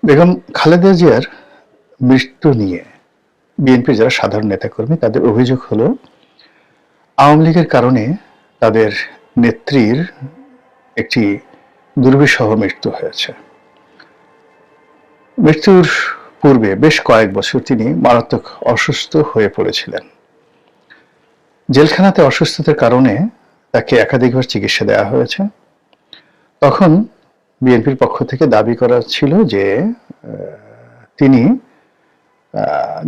বেগম খালেদা জিয়ার মৃত্যু নিয়ে বিএনপির যারা সাধারণ নেতাকর্মী তাদের অভিযোগ হলো আওয়ামী লীগের কারণে তাদের নেত্রীর একটি দুর্বিষহ মৃত্যু হয়েছে। মৃত্যুর পূর্বে বেশ কয়েক বছর তিনি মারাত্মক অসুস্থ হয়ে পড়েছিলেন। জেলখানাতে অসুস্থতার কারণে তাকে একাধিকবার চিকিৎসা দেওয়া হয়েছে। তখন বিএনপির পক্ষ থেকে দাবি করা ছিল যে তিনি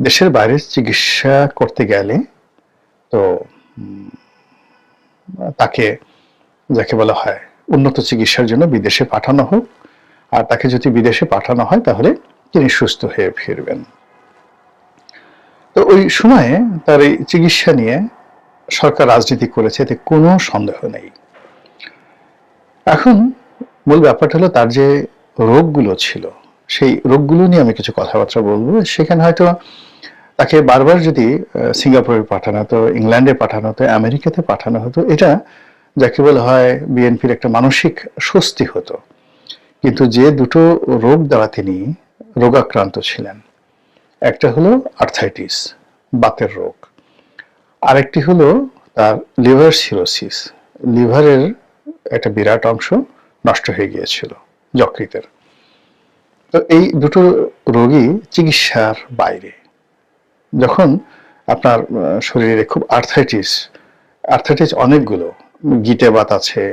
দেশের বাইরে চিকিৎসা করতে গেলে তো তাকে যাকে বলা হয় উন্নত চিকিৎসার জন্য বিদেশে পাঠানো হোক, আর তাকে যদি বিদেশে পাঠানো হয় তাহলে তিনি সুস্থ হয়ে ফিরবেন। তো ওই সময়ে তার এই চিকিৎসা নিয়ে সরকার রাজনীতি করেছে, এতে কোনো সন্দেহ নেই। এখন মূল ব্যাপারটা হলো তার যে রোগগুলো ছিল সেই রোগগুলো নিয়ে আমি কিছু কথাবার্তা বলবো। সেখানে হয়তো তাকে বারবার যদি সিঙ্গাপুরে পাঠানো হতো, ইংল্যান্ডে পাঠানো হতো, আমেরিকাতে পাঠানো হতো, এটা যাকে বলা হয় বিএনপির একটা মানসিক স্বস্তি হতো। কিন্তু যে দুটো রোগ দ্বারা তিনি রোগাক্রান্ত ছিলেন, একটা হলো আর্থাইটিস, বাতের রোগ, আরেকটি হলো তার লিভার সিরোসিস, লিভারের একটা বিরাট অংশ নষ্ট হয়ে গিয়েছিল যকৃতের। তো এই দুটো রোগী চিকিৎসার বাইরে। যখন আপনার শরীরে খুব আর্থাইটিস অনেকগুলো, গিটেবাত আছে,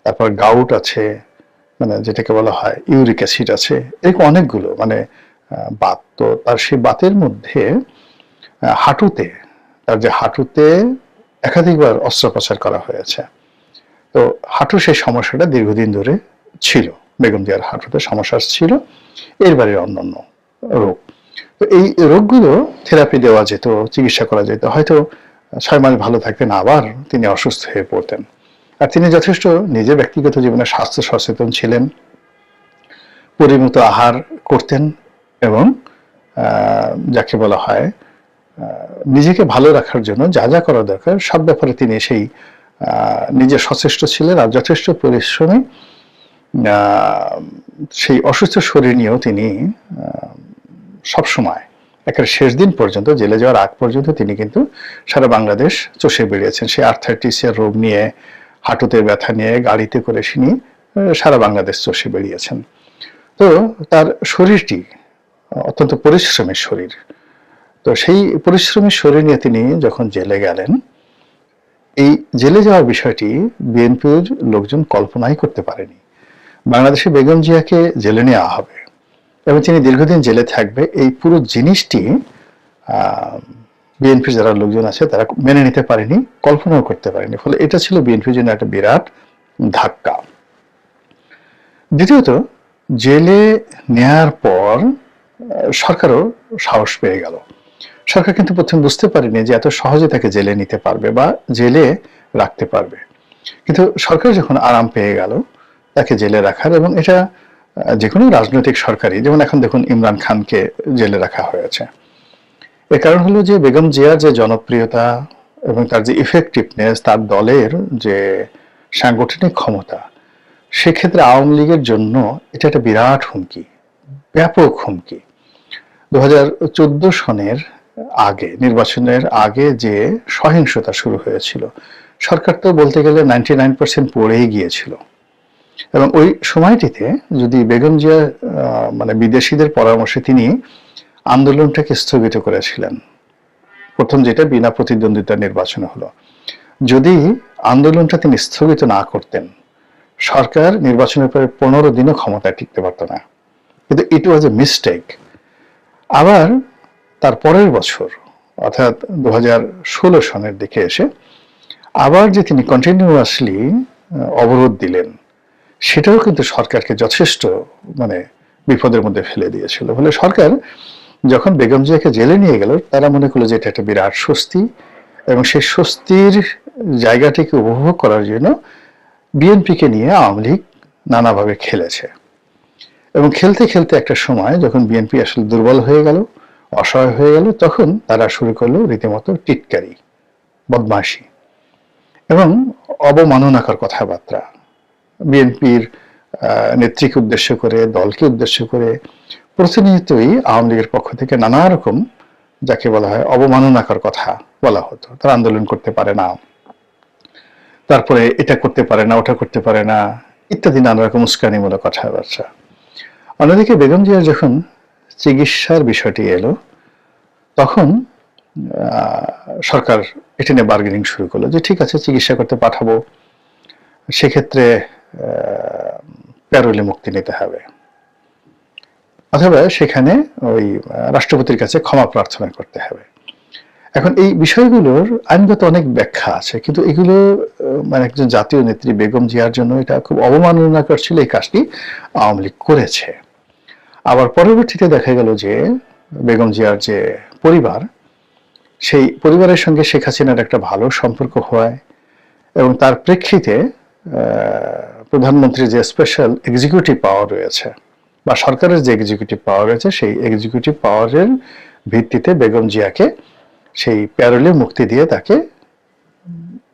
তারপর গাউট আছে, মানে যেটাকে বলা হয় ইউরিক অ্যাসিড আছে, এরকম অনেকগুলো মানে বাত। তো তার সেই বাতের মধ্যে হাঁটুতে, তার যে হাঁটুতে একাধিকবার অস্ত্রোপচার করা হয়েছে। তো হাঁটুর সেই সমস্যাটা দীর্ঘদিন ধরে ছিল, বেগম জিয়ার হাঁটুতে সমস্যা ছিল, এর বাইরে অন্যান্য রোগ। তো এই রোগগুলো থেরাপি দেওয়া যেত, চিকিৎসা করা যেত, হয়তো 6 মাস ভালো থাকতেন, আবার তিনি অসুস্থ হয়ে পড়তেন। আর তিনি যথেষ্ট নিজে ব্যক্তিগত জীবনে স্বাস্থ্য সচেতন ছিলেন, পরিমিত আহার করতেন এবং যাকে বলা হয় নিজেকে ভালো রাখার জন্য যা যা করা দরকার সব ব্যাপারে তিনি সেই নিজে সচেষ্ট ছিলেন। আর যথেষ্ট পরিশ্রমী, সেই অসুস্থ শরীর নিয়েও তিনি সবসময় একেবারে শেষ দিন পর্যন্ত, জেলে যাওয়ার আগ পর্যন্ত তিনি কিন্তু সারা বাংলাদেশ চষে বেরিয়েছেন। সেই আর্থাইটিসের রোগ নিয়ে, হাঁটুতে ব্যথা নিয়ে গাড়িতে করে তিনি সারা বাংলাদেশ চষে বেরিয়েছেন। তো তার শরীরটি অত্যন্ত পরিশ্রমী শরীর। তো সেই পরিশ্রমী শরীর নিয়ে তিনি যখন জেলে গেলেন, এই জেলে যাওয়ার বিষয়টি বিএনপির লোকজন কল্পনাই করতে পারেনি। বাংলাদেশে বেগম জিয়াকে জেলে নেওয়া হবে এবং তিনি দীর্ঘদিন জেলে থাকবে, এই পুরো জিনিসটি বিএনপির যারা লোকজন আছে তারা মেনে নিতে পারেনি, কল্পনাও করতে পারেনি। ফলে এটা ছিল বিএনপির জন্য একটা বিরাট ধাক্কা। দ্বিতীয়ত, জেলে নেয়ার পর সরকারও সাহস পেয়ে গেল। সরকার কিন্তু প্রথম বুঝতে পারেনি যে এত সহজে তাকে জেলে নিতে পারবে বা জেলে রাখতে পারবে। কিন্তু সরকার যখন আরাম পেয়ে গেল তাকে জেলে রাখার, এবং এটা যে কোনো রাজনৈতিক সরকারই, যেমন এখন দেখুন ইমরান খানকে জেলে রাখা হয়েছে, এর কারণ হলো যে বেগম জিয়ার যে জনপ্রিয়তা এবং তার যে ইফেক্টিভনেস, তার দলের যে সাংগঠনিক ক্ষমতা, সেক্ষেত্রে আওয়ামী লীগের জন্য এটা একটা বিরাট হুমকি, ব্যাপক হুমকি। 2014 সনের আগে, নির্বাচনের আগে যে সহিংসতা শুরু হয়েছিল, সরকার তো বলতে গেলে 99% পড়েই গিয়েছিল। এবং ওই সময়টিতে যদি বেগম জিয়া মানে বিদেশিদের পরামর্শে তিনি আন্দোলনটাকে স্থগিত করেছিলেন, প্রথম যেটা বিনা প্রতিদ্বন্দ্বিতা নির্বাচন হলো, যদি আন্দোলনটা তিনি স্থগিত না করতেন, সরকার নির্বাচনের পরে 15 দিনও ক্ষমতায় টিকতে পারত না। কিন্তু ইট ওয়াজ এ মিস্টেক। আবার তার পরের বছর অর্থাৎ 2016 সনের দিকে এসে আবার যে তিনি কন্টিনিউয়াসলি অবরোধ দিলেন, সেটাও কিন্তু সরকারকে যথেষ্ট মানে বিপদের মধ্যে ফেলে দিয়েছিল। ফলে সরকার যখন বেগম জিয়াকে জেলে নিয়ে গেল, তারা মনে করলো যে এটা একটা বিরাট স্বস্তি, এবং সেই স্বস্তির জায়গাটিকে উপভোগ করার জন্য বিএনপিকে নিয়ে আওয়ামী লীগ নানাভাবে খেলেছে। এবং খেলতে খেলতে একটা সময় যখন বিএনপি আসলে দুর্বল হয়ে গেল, অসহায় হয়ে গেল, তখন তারা শুরু করলো রীতিমতো টিটকারি, বদমাশি এবং অবমাননাকর কথাবার্তা। বিএনপির নেত্রীকে উদ্দেশ্য করে, দলকে উদ্দেশ্য করে প্রতিনিয়তই আওয়ামী লীগের পক্ষ থেকে নানা রকম যাকে বলা হয় অবমাননাকর কথা বলা হতো। তারা আন্দোলন করতে পারে না, তারপরে এটা করতে পারে না, ওটা করতে পারে না, ইত্যাদি নানা রকম উস্কানিমূলক কথাবার্তা। অন্যদিকে বেগম জিয়ার যখন চিকিৎসার বিষয়টি এলো, তখন সরকার এটা নিয়ে বার্গেনিং শুরু করলো যে ঠিক আছে চিকিৎসা করতে পাঠাবো, সেক্ষেত্রে প্যারোলে মুক্তি নিতে হবে, অথবা সেখানে ওই রাষ্ট্রপতির কাছে ক্ষমা প্রার্থনা করতে হবে। এখন এই বিষয়গুলোর আইনগত অনেক ব্যাখ্যা আছে, কিন্তু এগুলো মানে একজন জাতীয় নেত্রী বেগম জিয়ার জন্য এটা খুব অবমাননাকর ছিল। এই কাজটি আওয়ামী লীগ করেছে। আবার পরবর্তীতে দেখা গেল যে বেগম জিয়ার যে পরিবার, সেই পরিবারের সঙ্গে শেখ হাসিনার একটা ভালো সম্পর্ক হয় এবং তার প্রেক্ষিতে প্রধানমন্ত্রীর যে স্পেশাল এক্সিকিউটিভ পাওয়ার রয়েছে বা সরকারের যে এক্সিকিউটিভ পাওয়ার রয়েছে, সেই এক্সিকিউটিভ পাওয়ারের ভিত্তিতে বেগম জিয়াকে সেই প্যারোলে মুক্তি দিয়ে তাকে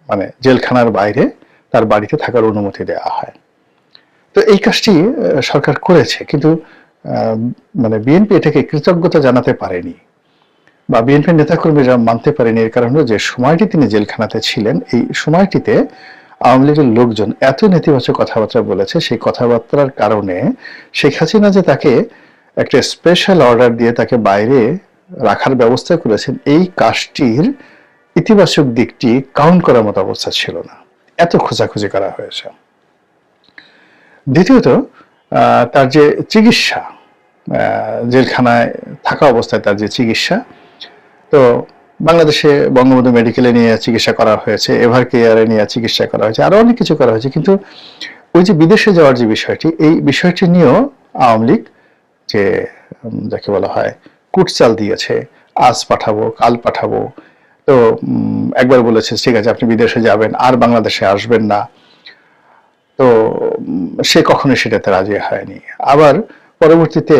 মানে জেলখানার বাইরে তার বাড়িতে থাকার অনুমতি দেওয়া হয়। তো এই কাজটি সরকার করেছে, কিন্তু মানে বিএনপি এটাকে কৃতজ্ঞতা জানাতে পারেনি বা বিএনপির নেতাকর্মীরা মানতে পারেনি। এর কারণ হলো যে সময়টি তিনি জেলখানাতে ছিলেন, এই সময়টিতে আওয়ামী লীগের লোকজন এত নেতিবাচক কথাবার্তা বলেছে, সেই কথাবার্তার কারণে শেখ হাসিনা যে তাকে একটা স্পেশাল অর্ডার দিয়ে তাকে বাইরে রাখার ব্যবস্থা করেছেন, এই কাজটির ইতিবাচক দিকটি কাউন্ট করার মতো অবস্থা ছিল না, এত খোঁজাখুঁজি করা হয়েছে। দ্বিতীয়ত তার যে চিকিৎসা, জেলখানায় থাকা অবস্থায় তার যে চিকিৎসা, তো বাংলাদেশে বঙ্গবন্ধু মেডিকেলে নিয়ে চিকিৎসা করা হয়েছে, এভার কেয়ারে নিয়ে চিকিৎসা করা হয়েছে, আরো অনেক কিছু করা হয়েছে, কিন্তু ওই যে বিদেশে যাওয়ার যে বিষয়টি, এই বিষয়টি নিয়েও আওয়ামী লীগ যে যাকে বলা হয় কুটচাল দিয়েছে, আজ পাঠাবো কাল পাঠাবো। তো একবার বলেছে ঠিক আছে আপনি বিদেশে যাবেন, আর বাংলাদেশে আসবেন না, তো সে কখনোই সেটাতে রাজি হয়নি। আবার পরবর্তীতে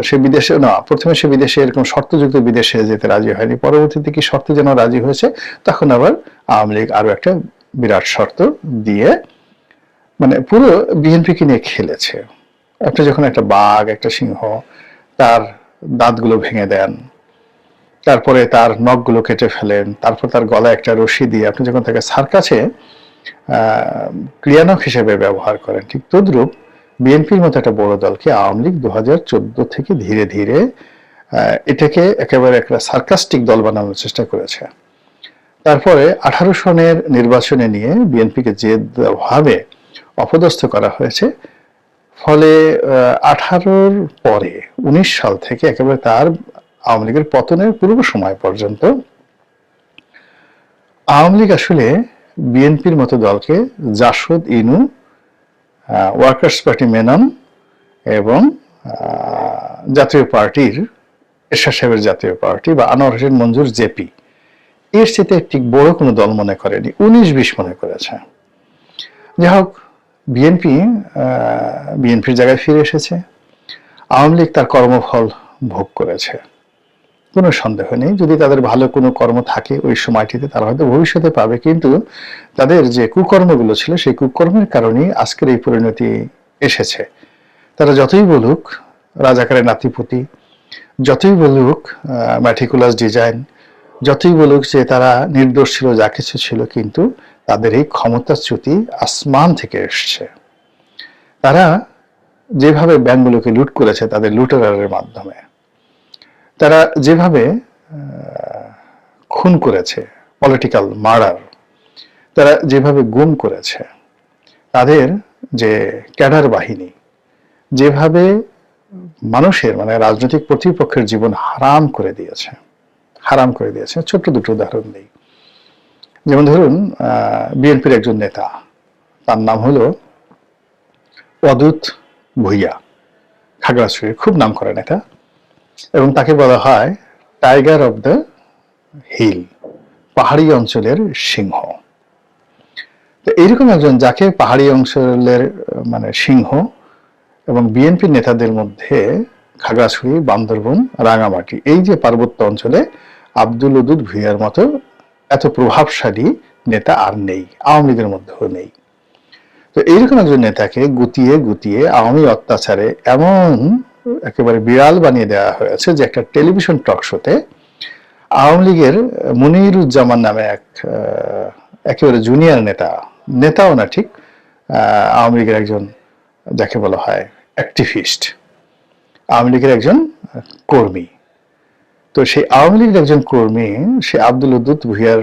সে বিদেশে না, প্রথমে সে বিদেশে এরকম শর্তযুক্ত বিদেশে যেতে রাজি হয়নি, পরবর্তীতে কি শর্তে যেন রাজি হয়েছে, তখন আবার আওয়ামী লীগ আরো একটা বিরাট শর্ত দিয়ে মানে পুরো বিএনপিকে নিয়ে খেলেছে। আপনি যখন একটা বাঘ, একটা সিংহ, তার দাঁতগুলো ভেঙে দেন, তারপরে তার নখগুলো কেটে ফেলেন, তারপর তার গলায় একটা রশি দিয়ে আপনি যখন তাকে সার্কাসে ক্রিয়ানক হিসেবে ব্যবহার করেন, ঠিক তদ্রূপ বিএনপির মতো একটা বড় দলকে আওয়ামী লীগ 2014 থেকে ধীরে ধীরে এটাকে একেবারে একটা সার্কাস্টিক দল বানানোর চেষ্টা করেছে। তারপরে 18 সনের নির্বাচনে নিয়ে বিএনপিকে যেভাবে অপদস্থ করা হয়েছে, ফলে 18-র পরে 19 সাল থেকে একেবারে তার আওয়ামী লীগের পতনের পূর্ব সময় পর্যন্ত আওয়ামী লীগ আসলে বিএনপির মতো দলকে জাসদ, ইনু, ওয়ার্কার্স পার্টি মেনন এবং জাতীয় পার্টির এরশাদ সাহেবের জাতীয় পার্টি বা আনোয়ার হোসেন মঞ্জুর জেপি, এর সাথে ঠিক বড় কোনো দল মনে করেনি, 19-20 মনে করেছে। যাই হোক, বিএনপির জায়গায় ফিরে এসেছে, আওয়ামী লীগ তার কর্মফল ভোগ করেছে, কোনো সন্দেহ নেই। যদি তাদের ভালো কোনো কর্ম থাকে ওই সময়টিতে, তারা হয়তো ভবিষ্যতে পাবে, কিন্তু তাদের যে কুকর্মগুলো ছিল সেই কুকর্মের কারণেই আজকের এই পরিণতি এসেছে। তারা যতই বলুক রাজাকারের নাতিপুতি, যতই বলুক ম্যাটিকুলাস ডিজাইন, যতই বলুক যে তারা নির্দোষ ছিল, যা কিছু ছিল, কিন্তু তাদের এই ক্ষমতাচ্যুতি আসমান থেকে এসছে। তারা যেভাবে ব্যাংকগুলোকে লুট করেছে তাদের লুটেরারের মাধ্যমে, তারা যেভাবে খুন করেছে, পলিটিক্যাল মার্ডার, তারা যেভাবে গুম করেছে, তাদের যে ক্যাডার বাহিনী যেভাবে মানুষের মানে রাজনৈতিক প্রতিপক্ষের জীবন হারাম করে দিয়েছে। ছোট্ট দুটো উদাহরণ নেই। যেমন ধরুন বিএনপির একজন নেতা, তার নাম হলো অদূত ভূঁইয়া, খাগড়াছড়ির খুব নাম করা নেতা, এবং তাকে বলা হয় টাইগার অব দ্য হিল, পাহাড়ি অঞ্চলের সিংহ। তো এইরকম একজন যাকে পাহাড়ি অঞ্চলের মানে সিংহ, এবং বিএনপির নেতাদের মধ্যে খাগড়াছড়ি, বান্দরবন, রাঙামাটি, এই যে পার্বত্য অঞ্চলে আব্দুল ওদুদ ভূঁইয়ার মতো এত প্রভাবশালী নেতা আর নেই, আওয়ামী লীগের মধ্যেও নেই। তো এইরকম একজন নেতাকে গুতিয়ে গুতিয়ে আওয়ামী অত্যাচারে এমন একেবারে বিড়াল বানিয়ে দেওয়া হয়েছে যে একটা টেলিভিশন টক শোতে আওয়ামী লীগের মনিরুজ্জামান নামে এক একেবারে জুনিয়র নেতাও না ঠিক, আওয়ামী লীগের একজন যাকে বলা হয় অ্যাক্টিভিস্ট, আওয়ামী লীগের একজন কর্মী। তো সেই আওয়ামী লীগের একজন কর্মী সে আব্দুল উদ্দুত ভূঁইয়ার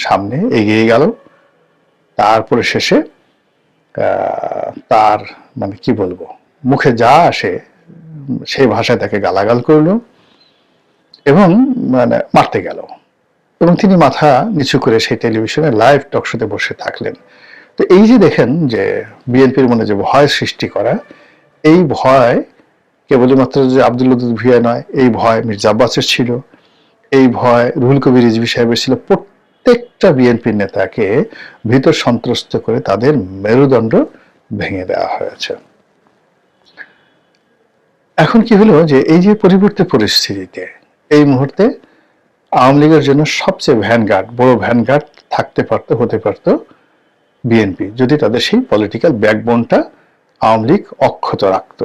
সামনে এগিয়ে গেল, তারপরে শেষে তার মানে কি বলবো মুখে যা আসে সেই ভাষায় তাকে গালাগাল করলো এবং মানে মারতে গেল, এবং তিনি মাথা নিচু করে সেই টেলিভিশনে লাইভ টক শোতে বসে থাকলেন। তো এই যে দেখেন যে বিএনপির মনে যে ভয় সৃষ্টি করা, এই ভয় কেবলমাত্র যে আব্দুল উদ্দুত ভূঁইয়া নয়, এই ভয় মির্জা আব্বাসের ছিল, এই ভয় রুহুল কবির রিজভী সাহেবের ছিল। প্রত্যেকটা বিএনপির নেতাকে ভিতর সন্ত্রস্ত করে তাদের মেরুদণ্ড ভেঙে দেওয়া হয়েছে। এখন কি হলো যে এই যে পরিবর্তিত পরিস্থিতিতে এই মুহূর্তে আওয়ামী লীগের জন্য সবচেয়ে বড় ভ্যানগার্ড হতে পারত বিএনপি, যদি তাদের সেই পলিটিক্যাল ব্যাকবোনটা আওয়ামী লীগ অক্ষত রাখত।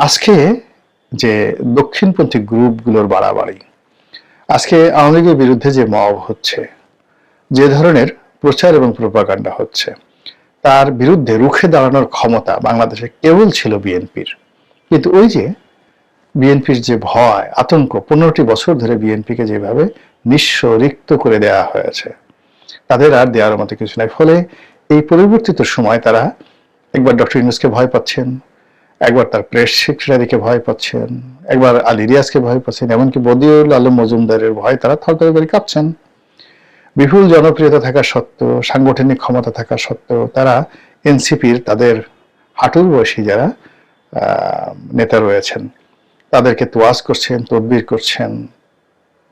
আজকে যে দক্ষিণপন্থী গ্রুপগুলোর বাড়াবাড়ি, আজকে আওয়ামী লীগের বিরুদ্ধে যে মব হচ্ছে, যে ধরনের প্রচার এবং প্রোপাগান্ডা হচ্ছে, তার বিরুদ্ধে রুখে দাঁড়ানোর ক্ষমতা বাংলাদেশে কেবল ছিল বিএনপির। কিন্তু ওই যে বিএনপির যে ভয় আতঙ্ক, 15টি বছর ধরে বিএনপিকে যেভাবে নিঃস্ব রিক্ত করে দেওয়া হয়েছে, তাদের আর দেওয়ার মতো কিছু নাই। ফলে এই পরিবর্তিত সময় তারা একবার ডক্টর ইউনূসকে ভয় পাচ্ছেন, একবার তার প্রেস সেক্রেটারিকে ভয় পাচ্ছেন, একবার আলী রিয়াজকে ভয় পাচ্ছেন, এমনকি বদিউল আলম মজুমদারের ভয় তারা থরথর করে কাঁপছেন। বিপুল জনপ্রিয়তা থাকা সত্ত্বেও, সাংগঠনিক ক্ষমতা থাকা সত্ত্বেও তারা এনসিপির তাদের হাঁটুর বয়সী যারা নেতা রয়েছেন তাদেরকে তোয়াজ করছেন, তদবির করছেন।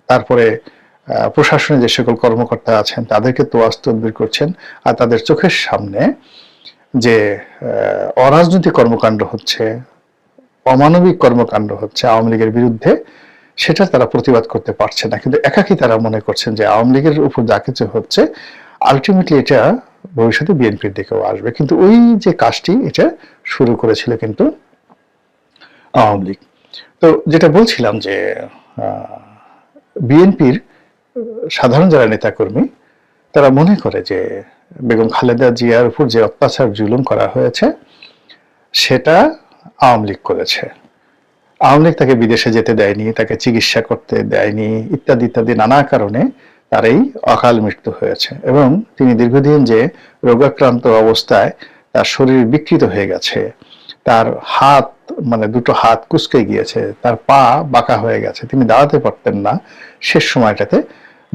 তারপরে প্রশাসনে যে সকল কর্মকর্তা আছেন তাদেরকে তোয়াজ তদবির করছেন। আর তাদের চোখের সামনে যে অরাজনৈতিক কর্মকাণ্ড হচ্ছে, অমানবিক কর্মকাণ্ড হচ্ছে আওয়ামী লীগের বিরুদ্ধে, সেটা তারা প্রতিবাদ করতে পারছে না। কিন্তু একাকি তারা মনে করছেন যে আওয়ামী লীগের উপর যা কিছু হচ্ছে আলটিমেটলি এটা ভবিষ্যতে বিএনপির দিকেও আসবে। কিন্তু ওই যে কাজটি এটা শুরু করেছিল কিন্তু আওয়ামী লীগ। তো যেটা বলছিলাম যে বিএনপির সাধারণ যারা নেতাকর্মী তারা মনে করে যে বেগম খালেদা জিয়ার উপর যে অত্যাচার জুলুম করা হয়েছে সেটা আওয়ামী লীগ করেছে। আওয়ামী লীগ তাকে বিদেশে যেতে দেয়নি, তাকে চিকিৎসা করতে দেয়নি, ইত্যাদি ইত্যাদি নানা কারণে তার এই অকাল মৃত্যু হয়েছে। এবং তিনি দীর্ঘদিন যে রোগাক্রান্ত অবস্থায় তার শরীর বিকৃত হয়ে গেছে, তার হাত মানে দুটো হাত কুঁচকে গিয়েছে, তার পা বাঁকা হয়ে গেছে, তিনি দাঁড়াতে পারতেন না। শেষ সময়টাতে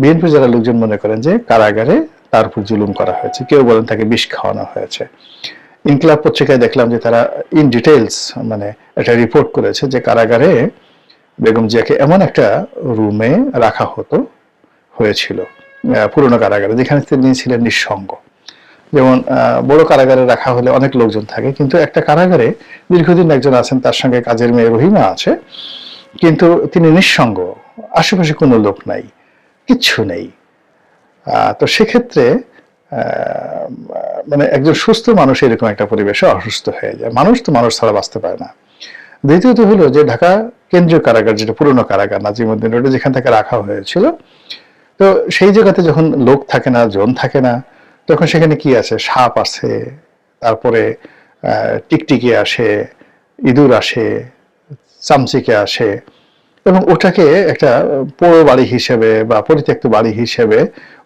বিএনপি যারা লোকজন মনে করেন যে কারাগারে তার উপর জুলুম করা হয়েছে, কেউ বলেন তাকে বিষ খাওয়ানো হয়েছে। ইনকিলাব পত্রিকায় দেখলাম যে তারা ইন ডিটেইলস মানে একটা রিপোর্ট করেছে যে কারাগারে বেগম জিয়াকে এমন একটা রুমে রাখা হয়েছিল পুরনো কারাগারে, যেখানে তিনি ছিলেন নিঃসঙ্গ। যেমন বড় কারাগারে রাখা হলে অনেক লোকজন থাকে, কিন্তু একটা কারাগারে দীর্ঘদিন একজন আছেন, তার সঙ্গে কাজের মেয়ে রহিমা আছে, কিন্তু তিনি নিঃসঙ্গ, আশেপাশে কোনো লোক নাই, কিচ্ছু নেই। তো সেক্ষেত্রে মানে একজন সুস্থ মানুষ এরকম একটা পরিবেশে অসুস্থ হয়ে যায়। মানুষ তো মানুষ ছাড়া বাঁচতে পারে না। দ্বিতীয়ত হলো যে ঢাকা কেন্দ্রীয় কারাগার, যেটা পুরনো কারাগার নাজিমউদ্দিন রোডে, যেখান থেকে রাখা হয়েছিল, তো সেই জায়গাতে যখন লোক থাকে না, জন থাকে না, তখন সেখানে কি আছে, সাপ আছে, তারপরে টিকটিকি আসে, ইঁদুর আসে, চামচিকে আসে, এবং ওটাকে একটা পোড়ো বাড়ি হিসেবে বা পরিত্যক্ত বাড়ি হিসেবে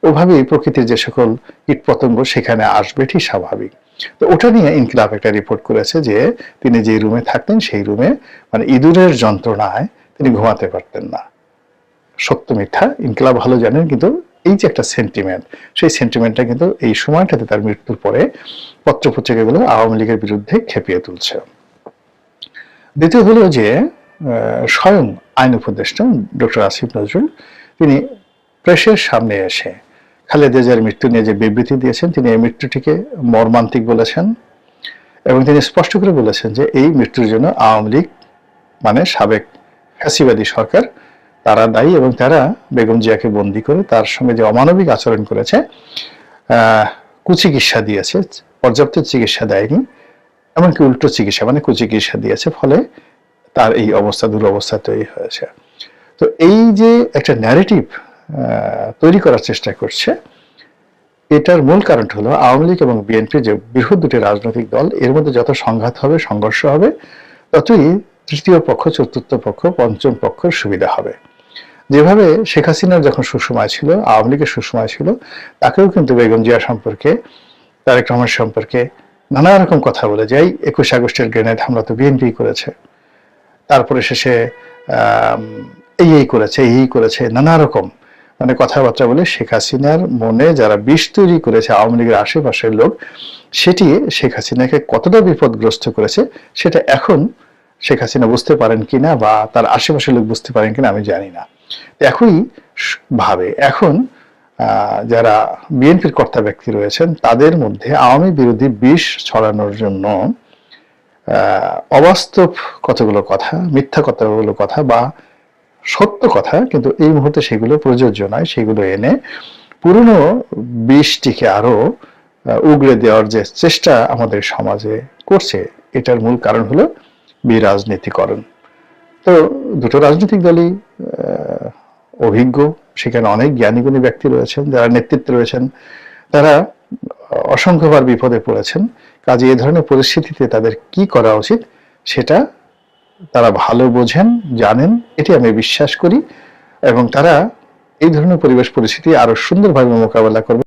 ওভাবেই প্রকৃতির যে সকল কীটপতঙ্গ সেখানে আসবে, ঠিক স্বাভাবিক। তো ওটা নিয়ে ইনকিলাব একটা রিপোর্ট করেছে যে তিনি যে রুমে থাকতেন সেই রুমে মানে ইঁদুরের যন্ত্রণায় তিনি ঘুমাতে পারতেন না। সত্য মিথ্যা ইনকিলাব ভালো জানেন, কিন্তু এই যে একটা সেন্টিমেন্ট, সেই সেন্টিমেন্টটা কিন্তু এই সময়টাতে তার মৃত্যুর পরে পত্রপত্রিকাগুলো আওয়ামী লীগের বিরুদ্ধে খেপিয়ে তুলছে। দ্বিতীয় হলো যে স্বয়ং আইন উপদেষ্টা ডক্টর আসিফ নজরুল তিনি প্রেসের সামনে এসে খালেদা জিয়ার মৃত্যু নিয়ে যে বিবৃতি দিয়েছেন, তিনি এই মৃত্যুটিকে মর্মান্তিক বলেছেন এবং তিনি স্পষ্ট করে বলেছেন যে এই মৃত্যুর জন্য আওয়ামী লীগ মানে সাবেক ফ্যাসিবাদী সরকার তারা দায়ী, এবং তারা বেগম জিয়াকে বন্দী করে তার সঙ্গে যে অমানবিক আচরণ করেছে, কুচিকিৎসা দিয়েছে, পর্যাপ্ত চিকিৎসা দেয়নি, এমনকি উল্টো চিকিৎসা মানে কুচিকিৎসা দিয়েছে, ফলে তার এই অবস্থা, দুরবস্থা তৈরি হয়েছে। তো এই যে একটা ন্যারেটিভ তৈরি করার চেষ্টা করছে, এটার মূল কারণ হলো আওয়ামী লীগ এবং বিএনপি যে বৃহৎ দুটি রাজনৈতিক দল, এর মধ্যে যত সংঘাত হবে, সংঘর্ষ হবে, ততই তৃতীয় পক্ষ, চতুর্থ পক্ষ, পঞ্চম পক্ষের সুবিধা হবে। যেভাবে শেখ হাসিনার যখন সুসময় ছিল, আওয়ামী লীগের সুসময় ছিল, তাকেও কিন্তু বেগম জিয়া সম্পর্কে, তারেক রহমান সম্পর্কে নানা রকম কথা বলে যাই, 21 আগস্টের গ্রেনেড হামলা তো বিএনপি করেছে, তারপরে শেষে এই করেছে, এই করেছে, নানা রকম মানে কথাবার্তা বলে শেখ হাসিনার মনে যারা বিষ তৈরি করেছে আওয়ামী লীগের আশেপাশের লোক, সেটি শেখ হাসিনাকে কতটা বিপদগ্রস্ত করেছে সেটা এখন শেখ হাসিনা বুঝতে পারেন কিনা বা তার আশেপাশের লোক বুঝতে পারেন কিনা আমি জানি না। একই ভাবে এখন যারা বিএনপির কর্তা ব্যক্তি রয়েছেন, তাদের মধ্যে আওয়ামী বিরোধী বিষ ছড়ানোর জন্য অবাস্তব কতগুলো কথা, মিথ্যা কতগুলো কথা বা সত্য কথা, কিন্তু এই মুহূর্তে সেগুলো প্রযোজ্য নয়, সেগুলো এনে পুরনো বিষটিকে আরো উগড়ে দেওয়ার যে চেষ্টা আমাদের সমাজে করছে, এটার মূল কারণ হলো বিরাজনীতিকরণ। তো দুটো রাজনৈতিক দলই অভিজ্ঞ, সেখানে অনেক জ্ঞানীগুণী ব্যক্তি রয়েছেন, যারা নেতৃত্বে রয়েছেন, তারা অসংখ্যবার বিপদে পড়েছেন। কাজে এ ধরনের পরিস্থিতিতে তাদের কি করা উচিত সেটা তারা ভালো বোঝেন, জানেন, এটি আমি বিশ্বাস করি, এবং তারা এই ধরনের পরিবেশ পরিস্থিতি আরো সুন্দরভাবে মোকাবেলা করবে।